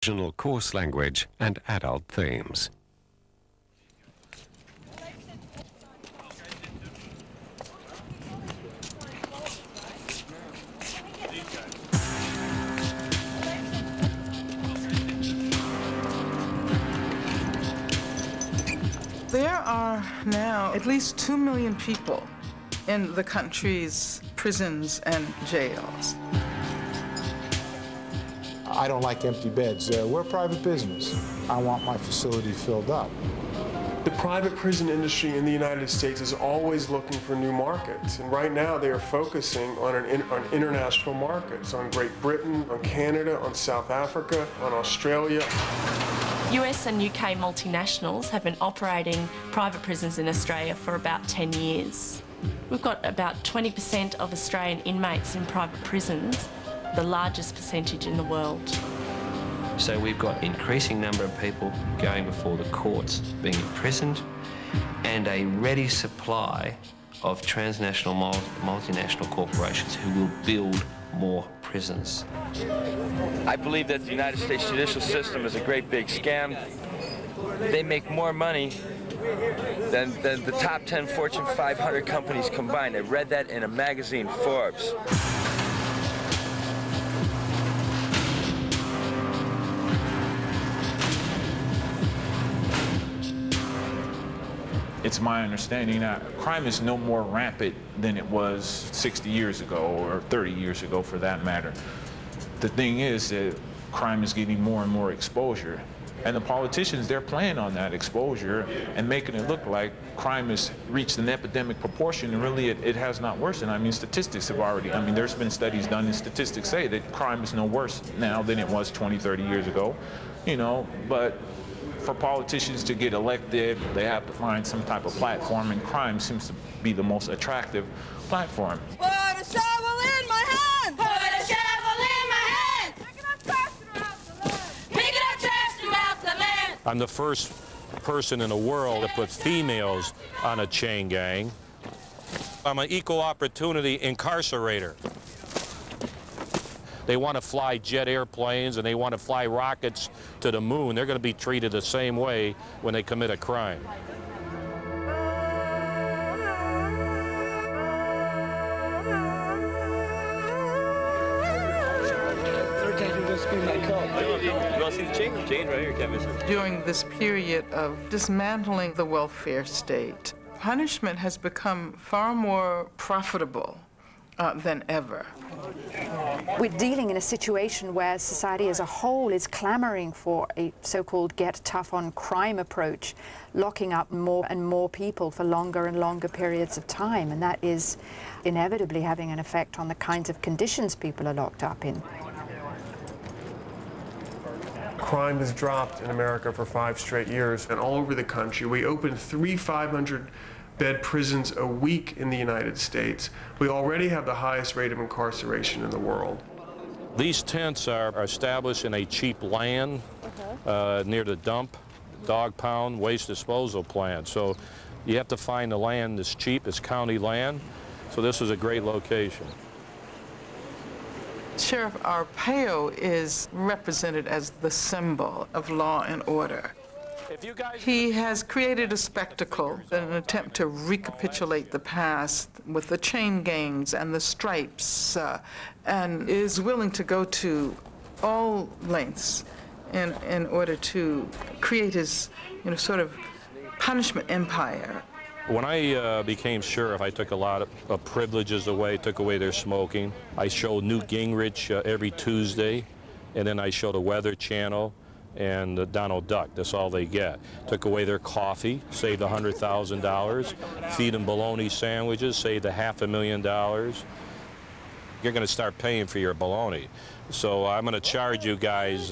Original coarse language and adult themes. There are now at least 2 million people in the country's prisons and jails. I don't like empty beds. We're a private business. I want my facility filled up. The private prison industry in the United States is always looking for new markets, and right now they are focusing on international markets, on Great Britain, on Canada, on South Africa, on Australia. US and UK multinationals have been operating private prisons in Australia for about 10 years. We've got about 20% of Australian inmates in private prisons, the largest percentage in the world. So we've got increasing number of people going before the courts, being imprisoned, and a ready supply of transnational multinational corporations who will build more prisons. I believe that the United States judicial system is a great big scam. They make more money than the top 10 Fortune 500 companies combined. I read that in a magazine, Forbes. It's my understanding that crime is no more rampant than it was 60 years ago or 30 years ago for that matter. The thing is that crime is getting more and more exposure. And the politicians, they're playing on that exposure and making it look like crime has reached an epidemic proportion, and really it has not worsened. I mean, statistics have already, there's been studies done, and statistics say that crime is no worse now than it was 20, 30 years ago, but for politicians to get elected, they have to find some type of platform, and crime seems to be the most attractive platform. Put a shovel in my hand! Put a shovel in my hand! Picking up trash throughout the land! Picking up trash throughout the land! I'm the first person in the world to put females on a chain gang. I'm an equal opportunity incarcerator. They want to fly jet airplanes and they want to fly rockets to the moon. They're going to be treated the same way when they commit a crime. During this period of dismantling the welfare state, punishment has become far more profitable than ever. We're dealing in a situation where society as a whole is clamoring for a so-called get tough on crime approach, locking up more and more people for longer and longer periods of time, and that is inevitably having an effect on the kinds of conditions people are locked up in. Crime has dropped in America for 5 straight years, and all over the country. We opened 3 500-bed prisons a week in the United States. We already have the highest rate of incarceration in the world. These tents are established in a cheap land near the dump, dog pound, waste disposal plant. So you have to find the land that's cheap, it's county land. So this is a great location. Sheriff Arpaio is represented as the symbol of law and order. He has created a spectacle in an attempt to recapitulate the past with the chain gangs and the stripes, and is willing to go to all lengths in order to create his, sort of punishment empire. When I became sheriff, I took a lot of privileges away, took away their smoking. I showed Newt Gingrich every Tuesday, and then I showed a Weather Channel and Donald Duck. That's all they get. Took away their coffee, saved $100,000. Feed them bologna sandwiches, saved $500,000. You're going to start paying for your bologna. So I'm going to charge you guys.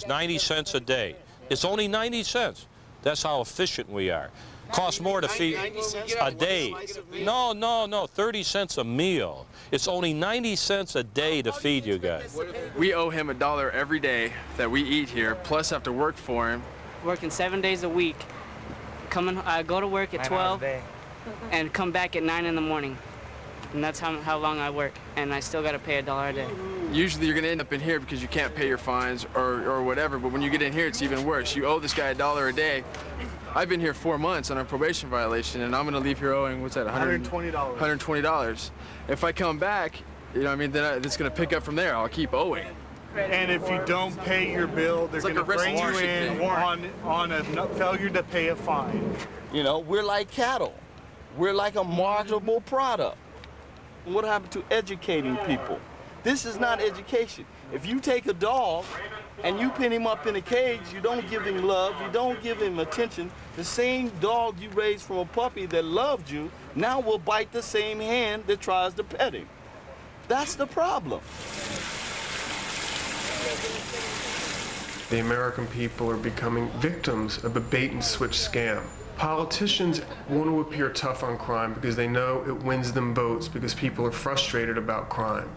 90 cents a day. It's only 90 cents. That's how efficient we are. Costs more to feed a day. No, 30 cents a meal. It's only 90 cents a day to feed you guys. We owe him $1 every day that we eat here, plus have to work for him. Working 7 days a week. I go to work at 12 and come back at 9 in the morning. and that's how long I work, and I still got to pay $1 a day. Usually you're going to end up in here because you can't pay your fines or whatever, but when you get in here, it's even worse. You owe this guy $1 a day. I've been here 4 months on a probation violation, and I'm going to leave here owing, what's that, $120. $120. If I come back, you know what I mean, then it's going to pick up from there. I'll keep owing. And if you don't pay your bill, they're going to bring you in on a failure to pay a fine. You know, we're like cattle. We're like a marketable product. What happened to educating people? This is not education. If you take a dog and you pin him up in a cage, you don't give him love, you don't give him attention. The same dog you raised from a puppy that loved you now will bite the same hand that tries to pet him. That's the problem. The American people are becoming victims of a bait-and-switch scam. Politicians want to appear tough on crime because they know it wins them votes because people are frustrated about crime.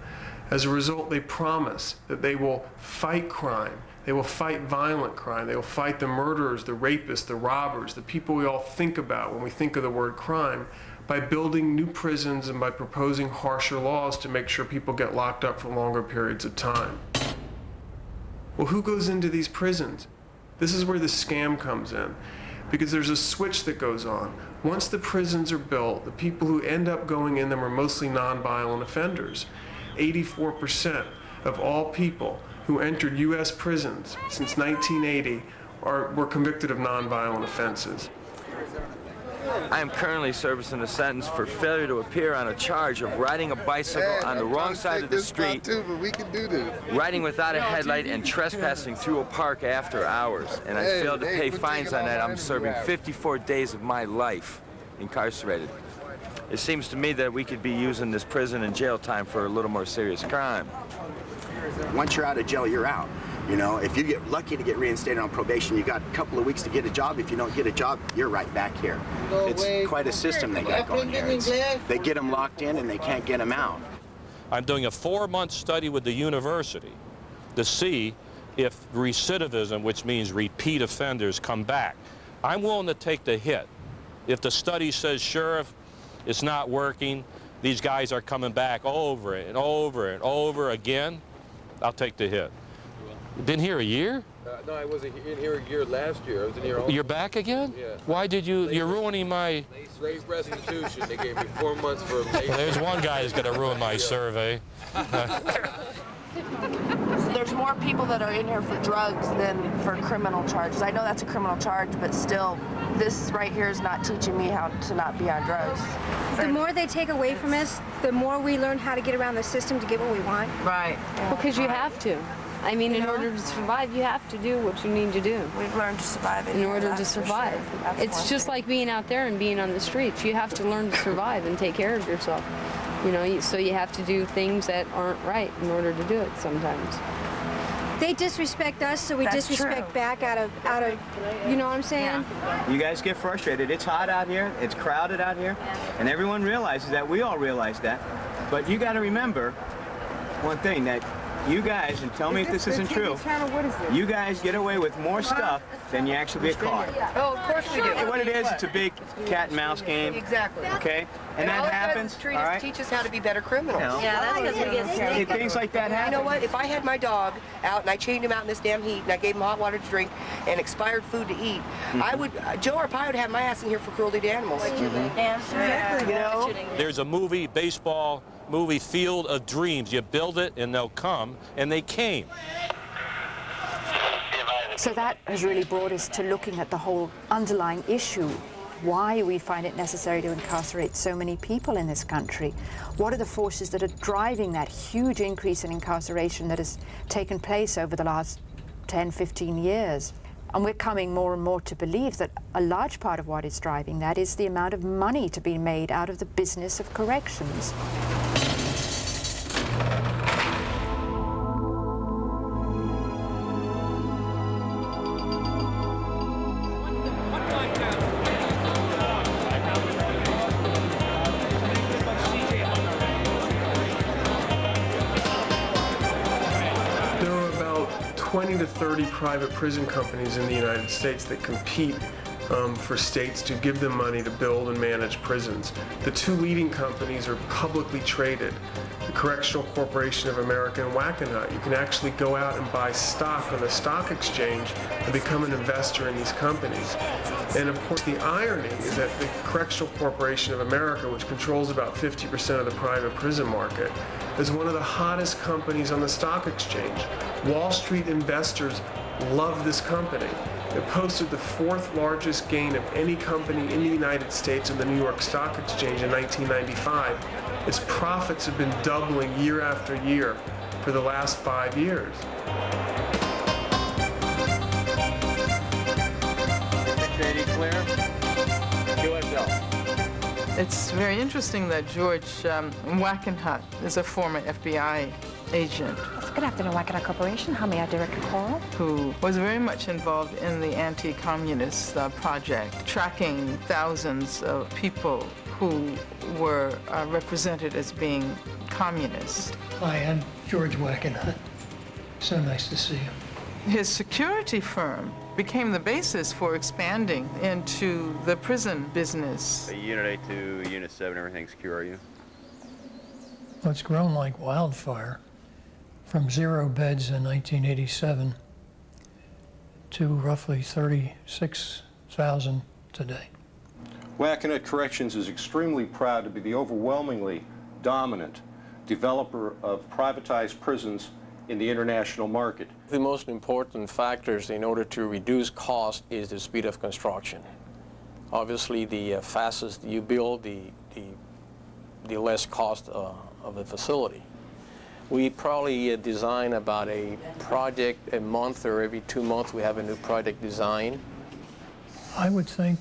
As a result, they promise that they will fight crime. They will fight violent crime. They will fight the murderers, the rapists, the robbers, the people we all think about when we think of the word crime, by building new prisons and by proposing harsher laws to make sure people get locked up for longer periods of time. Well, who goes into these prisons? This is where the scam comes in, because there's a switch that goes on. Once the prisons are built, the people who end up going in them are mostly nonviolent offenders. 84% of all people who entered U.S. prisons since 1980 were convicted of nonviolent offenses. I am currently servicing a sentence for failure to appear on a charge of riding a bicycle on the wrong side of the street, riding without a headlight, and trespassing through a park after hours. And I failed to pay fines on that. I'm serving 54 days of my life incarcerated. It seems to me that we could be using this prison and jail time for a little more serious crime. Once you're out of jail, you're out. You know, if you get lucky to get reinstated on probation, you got a couple of weeks to get a job. If you don't get a job, you're right back here. It's quite a system they got going here. They get them locked in and they can't get them out. I'm doing a 4-month study with the university to see if recidivism, which means repeat offenders, come back. I'm willing to take the hit. If the study says, Sheriff, it's not working, these guys are coming back over and over and over again, I'll take the hit. Been here a year? No, I was in here a year last year. I was in here all. You're back again? Yeah. Why did you? You're ruining my. Late restitution. They gave me 4 months for late. Well, there's one guy who's going to ruin my survey. There's more people that are in here for drugs than for criminal charges. I know that's a criminal charge, but still, this right here is not teaching me how to not be on drugs. The more they take away from us, the more we learn how to get around the system to get what we want. Right. Because you have to. I mean, in order to survive, you have to do what you need to do. We've learned to survive in order to survive. It's just like being out there and being on the streets. You have to learn to survive and take care of yourself. You know, so you have to do things that aren't right in order to do it sometimes. They disrespect us, so we disrespect back out of, you know what I'm saying? Yeah. You guys get frustrated. It's hot out here, it's crowded out here, and everyone realizes that. We all realize that. But you got to remember one thing, that you guys, and tell me if this isn't true, you guys get away with more stuff than you actually get caught. Oh, of course we do. What it is, it's a big cat and mouse game. Exactly. Okay? And that happens, all right? Teach us how to be better criminals. Yeah, that's because we get sick. Things like that happen. You know what? If I had my dog out and I chained him out in this damn heat and I gave him hot water to drink and expired food to eat, I would, Joe or Pi would have my ass in here for cruelty to animals. Exactly. You know? There's a movie, baseball movie, Field of Dreams. You build it and they'll come, and they came. So that has really brought us to looking at the whole underlying issue, why we find it necessary to incarcerate so many people in this country. What are the forces that are driving that huge increase in incarceration that has taken place over the last 10, 15 years? And we're coming more and more to believe that a large part of what is driving that is the amount of money to be made out of the business of corrections. There are about 20 to 30 private prison companies in the United States that compete for states to give them money to build and manage prisons. The two leading companies are publicly traded, the Correctional Corporation of America and Wackenhut. You can actually go out and buy stock on the stock exchange and become an investor in these companies. And of course, the irony is that the Correctional Corporation of America, which controls about 50% of the private prison market, is one of the hottest companies on the stock exchange. Wall Street investors love this company. It posted the 4th largest gain of any company in the United States in the New York Stock Exchange in 1995. Its profits have been doubling year after year for the last 5 years. It's very interesting that George Wackenhut is a former FBI agent. Good afternoon, Wackenhut Corporation. How may I direct your call? Who was very much involved in the anti-communist project, tracking thousands of people who were represented as being communists. Hi, I'm George Wackenhut. So nice to see you. His security firm became the basis for expanding into the prison business. Unit 8 to Unit 7, everything secure, are you? Well, it's grown like wildfire. From 0 beds in 1987 to roughly 36,000 today. Wackenhut Corrections is extremely proud to be the overwhelmingly dominant developer of privatized prisons in the international market. The most important factors in order to reduce cost is the speed of construction. Obviously, the fastest you build, the less cost of the facility. We probably design about a project a month, or every 2 months we have a new project design. I would think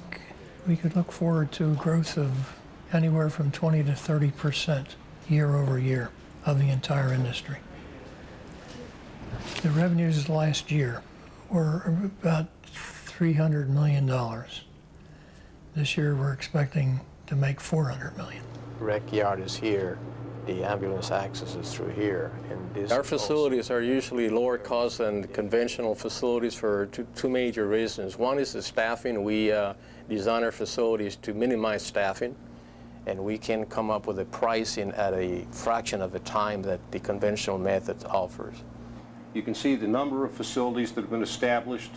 we could look forward to growth of anywhere from 20 to 30% year over year of the entire industry. The revenues last year were about $300 million. This year we're expecting to make $400 million. Rec yard is here. The ambulance access is through here. And our facilities are usually lower cost than conventional facilities for two major reasons. One is the staffing. We design our facilities to minimize staffing, and we can come up with a pricing at a fraction of the time that the conventional method offers. You can see the number of facilities that have been established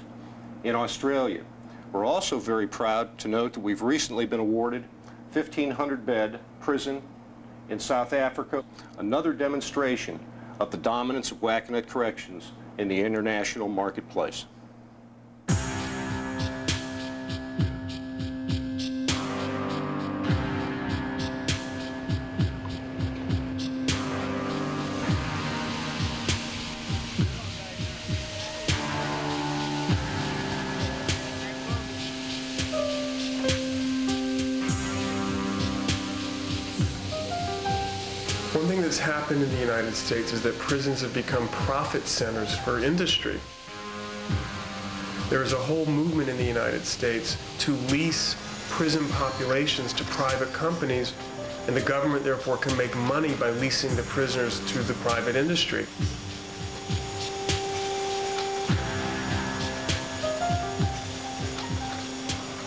in Australia. We're also very proud to note that we've recently been awarded 1,500-bed prison in South Africa, another demonstration of the dominance of Wackenhut Corrections in the international marketplace. One thing that's happened in the United States is that prisons have become profit centers for industry. There is a whole movement in the United States to lease prison populations to private companies, and the government therefore can make money by leasing the prisoners to the private industry.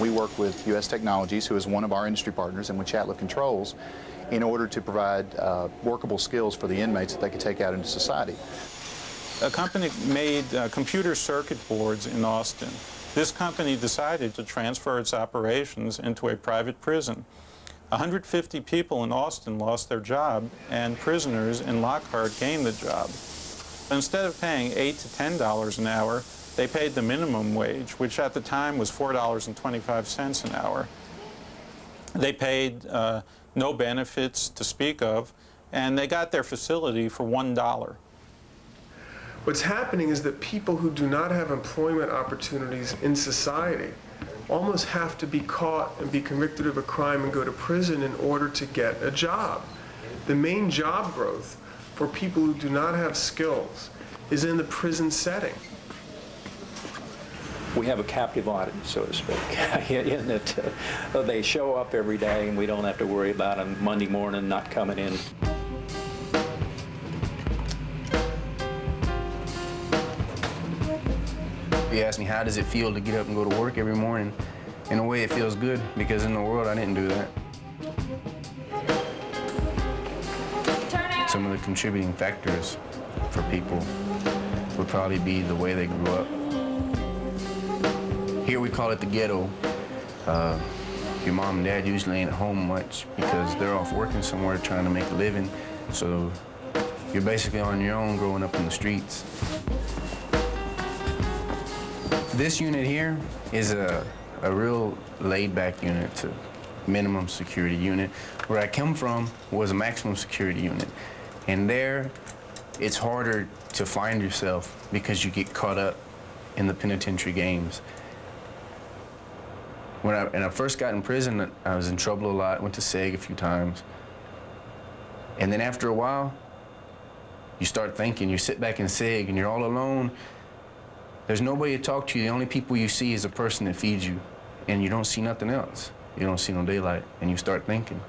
We work with U.S. Technologies, who is one of our industry partners, and with Chatliff Controls, in order to provide workable skills for the inmates that they could take out into society. A company made computer circuit boards in Austin. This company decided to transfer its operations into a private prison. 150 people in Austin lost their job, and prisoners in Lockhart gained the job. Instead of paying $8 to $10 an hour, they paid the minimum wage, which at the time was $4.25 an hour. They paid no benefits to speak of, and they got their facility for $1. What's happening is that people who do not have employment opportunities in society almost have to be caught and be convicted of a crime and go to prison in order to get a job. The main job growth for people who do not have skills is in the prison setting. We have a captive audience, so to speak, in that they show up every day and we don't have to worry about them Monday morning not coming in. You asked me, how does it feel to get up and go to work every morning? In a way, it feels good because in the world, I didn't do that. Some of the contributing factors for people would probably be the way they grew up. Here we call it the ghetto. Your mom and dad usually ain't at home much because they're off working somewhere trying to make a living. So you're basically on your own growing up in the streets. This unit here is a real laid-back unit. It's a minimum security unit. Where I come from was a maximum security unit. And there, it's harder to find yourself because you get caught up in the penitentiary games. When I first got in prison, I was in trouble a lot, went to SEG a few times. And then after a while, you start thinking, you sit back in SEG and you're all alone. There's nobody to talk to you. The only people you see is a person that feeds you. And you don't see nothing else. You don't see no daylight. And you start thinking,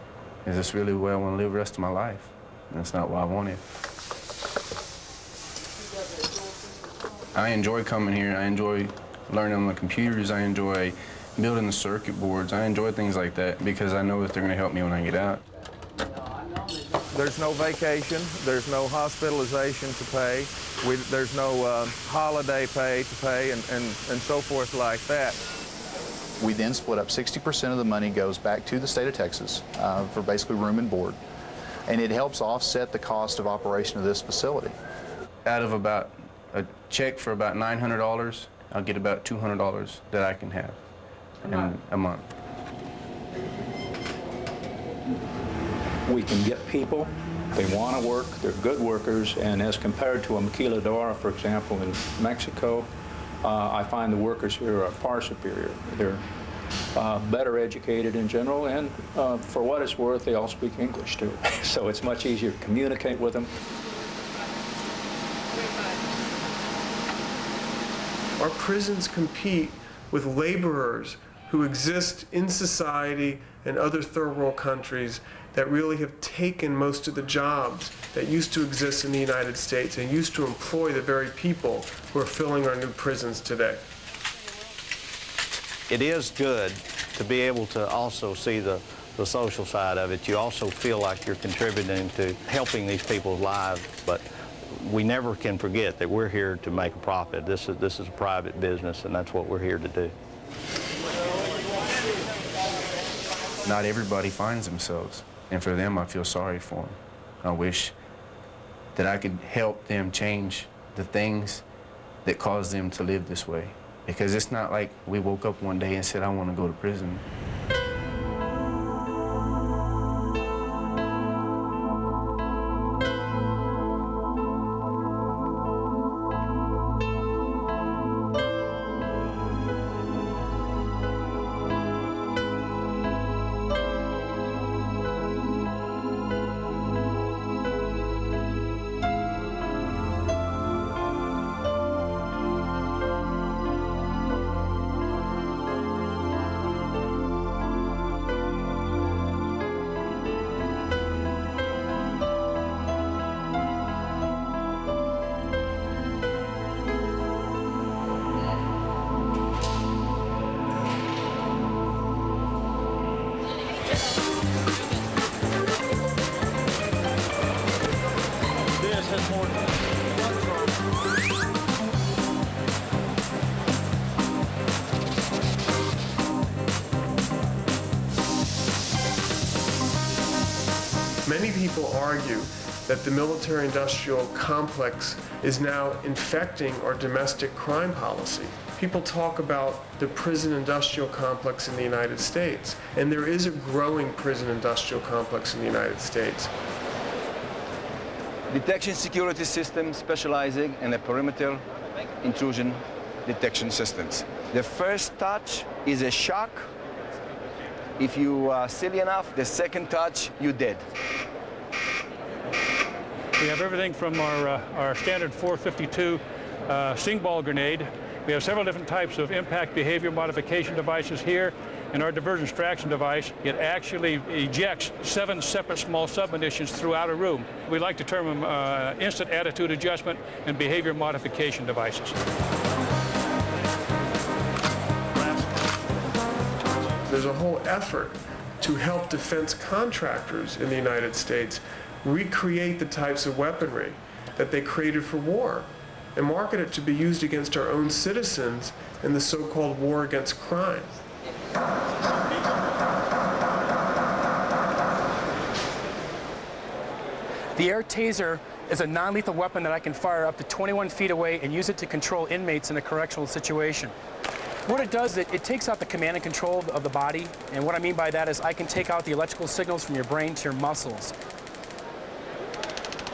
is this really the way I want to live the rest of my life? And that's not what I wanted. I enjoy coming here. I enjoy learning on the computers. I enjoy building the circuit boards. I enjoy things like that because I know that they're going to help me when I get out. There's no vacation. There's no hospitalization to pay. There's no holiday pay to pay and so forth like that. We then split up 60% of the money goes back to the state of Texas for basically room and board. And it helps offset the cost of operation of this facility. Out of about a check for about $900, I'll get about $200 that I can have in a month. We can get people, they want to work, they're good workers, and as compared to a maquiladora, for example, in Mexico, I find the workers here are far superior. They're better educated in general, and for what it's worth, they all speak English too. So it's much easier to communicate with them. Our prisons compete with laborers who exist in society and other third world countries that really have taken most of the jobs that used to exist in the United States and used to employ the very people who are filling our new prisons today. It is good to be able to also see the social side of it. You also feel like you're contributing to helping these people's lives, but we never can forget that we're here to make a profit. This is a private business, and that's what we're here to do. Not everybody finds themselves, and for them, I feel sorry for them. I wish that I could help them change the things that cause them to live this way. Because it's not like we woke up one day and said, I want to go to prison. Many people argue that the military-industrial complex is now infecting our domestic crime policy. People talk about the prison-industrial complex in the United States, and there is a growing prison-industrial complex in the United States. Detection security system specializing in the perimeter intrusion detection systems. The first touch is a shock. If you are silly enough, the second touch, you're dead. We have everything from our standard 452 sing ball grenade. We have several different types of impact behavior modification devices here. And our diversion extraction device, it actually ejects 7 separate small submunitions throughout a room. We like to term them instant attitude adjustment and behavior modification devices. There's a whole effort to help defense contractors in the United States recreate the types of weaponry that they created for war and market it to be used against our own citizens in the so-called war against crime. The air taser is a non-lethal weapon that I can fire up to 21 feet away and use it to control inmates in a correctional situation. What it does is it takes out the command and control of the body, and what I mean by that is I can take out the electrical signals from your brain to your muscles.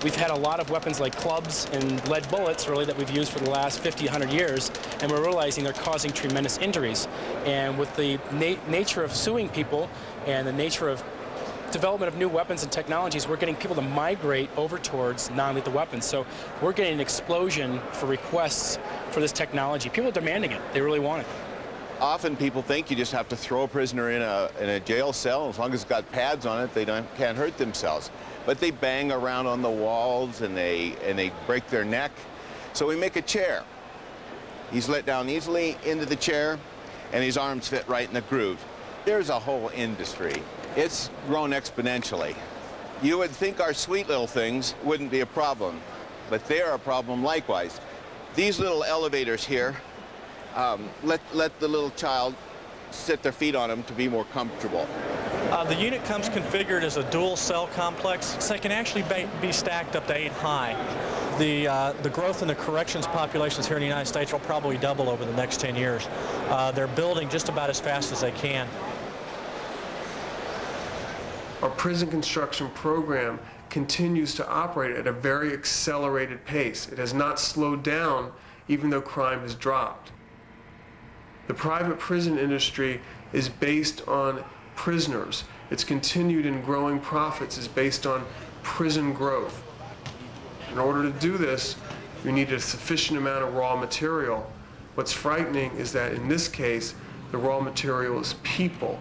We've had a lot of weapons like clubs and lead bullets, really, that we've used for the last 50, 100 years, and we're realizing they're causing tremendous injuries. And with the nature of suing people and the nature of development of new weapons and technologies, we're getting people to migrate over towards non-lethal weapons. So we're getting an explosion for requests for this technology. People are demanding it. They really want it. Often people think you just have to throw a prisoner in a jail cell. As long as it's got pads on it, they can't hurt themselves. But they bang around on the walls and they break their neck. So we make a chair. He's let down easily into the chair, and his arms fit right in the groove. There's a whole industry. It's grown exponentially. You would think our sweet little things wouldn't be a problem, but they're a problem likewise. These little elevators here, let the little child sit their feet on them to be more comfortable. The unit comes configured as a dual cell complex, so it can actually be stacked up to 8 high. The growth in the corrections populations here in the United States will probably double over the next 10 years. They're building just about as fast as they can. Our prison construction program continues to operate at a very accelerated pace. It has not slowed down even though crime has dropped. The private prison industry is based on prisoners. Its continued and growing profits is based on prison growth. In order to do this, we need a sufficient amount of raw material. What's frightening is that in this case, the raw material is people.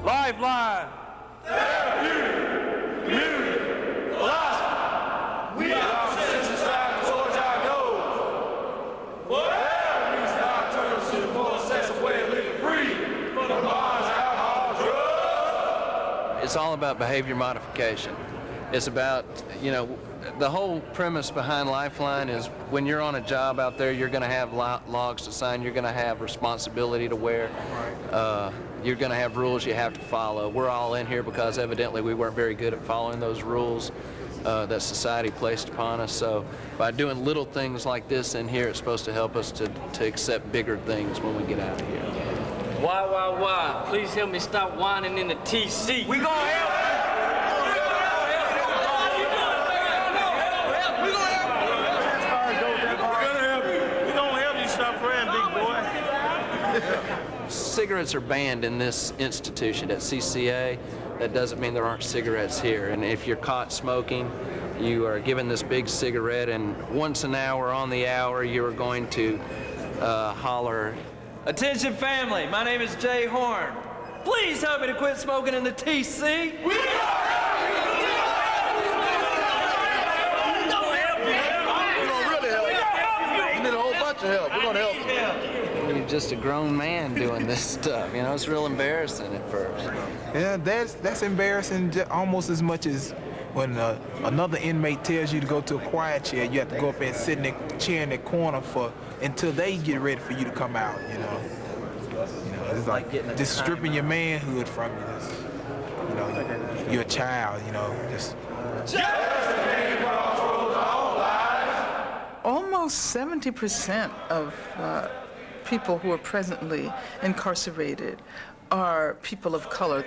Lifeline! Therapeutic! Community! Philosophy! We are synthesized towards our goals. Whatever these alternatives to the more accessible way of living free from the bonds of alcohol, drugs. It's all about behavior modification. It's about, the whole premise behind Lifeline is when you're on a job out there, you're going to have logs to sign, you're going to have responsibility to wear. You're going to have rules you have to follow. We're all in here because evidently we weren't very good at following those rules that society placed upon us. So by doing little things like this in here, it's supposed to help us to accept bigger things when we get out of here. Why? Please help me stop whining in the TC. We gonna help you. Cigarettes are banned in this institution at CCA. That doesn't mean there aren't cigarettes here. And if you're caught smoking, you are given this big cigarette, and once an hour on the hour, you are going to holler, "Attention family, my name is Jay Horn. Please help me to quit smoking in the TC. We are help. We're gonna help you. You're just a grown man doing this stuff. It's real embarrassing at first. Yeah, that's embarrassing almost as much as when another inmate tells you to go to a quiet chair. You have to go up and sit in the chair in the corner until they get ready for you to come out. It's like just stripping your manhood from you. You're a child. Just. Almost 70% of people who are presently incarcerated are people of color.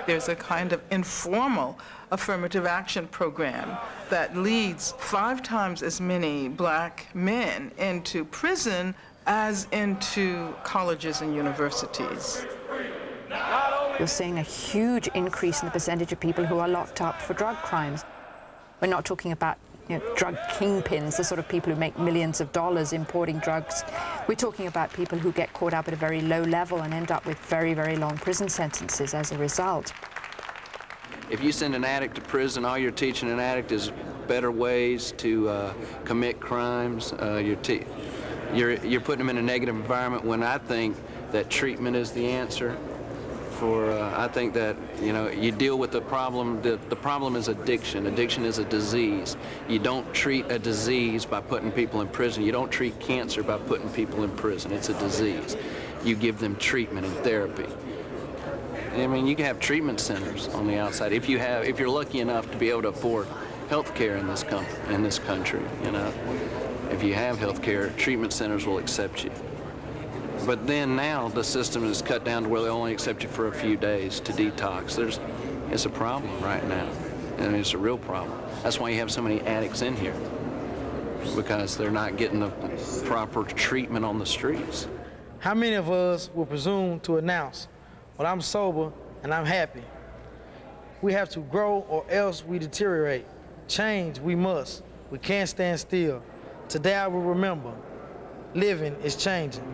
There's a kind of informal affirmative action program that leads 5 times as many black men into prison as into colleges and universities. You're seeing a huge increase in the percentage of people who are locked up for drug crimes. We're not talking about drug kingpins, the sort of people who make millions of dollars importing drugs. We're talking about people who get caught up at a very low level and end up with very, very long prison sentences as a result. If you send an addict to prison, all you're teaching an addict is better ways to commit crimes. You're putting them in a negative environment when I think that treatment is the answer. I think that, you deal with the problem. The problem is addiction. Addiction is a disease. You don't treat a disease by putting people in prison. You don't treat cancer by putting people in prison. It's a disease. You give them treatment and therapy. I mean, you can have treatment centers on the outside if you're lucky enough to be able to afford health care in this country. If you have health care, treatment centers will accept you. But then now the system is cut down to where they only accept you for a few days to detox. It's a problem right now, and it's a real problem. That's why you have so many addicts in here, because they're not getting the proper treatment on the streets. How many of us will presume to announce, well, I'm sober and I'm happy? We have to grow or else we deteriorate. Change we must. We can't stand still. Today I will remember, living is changing.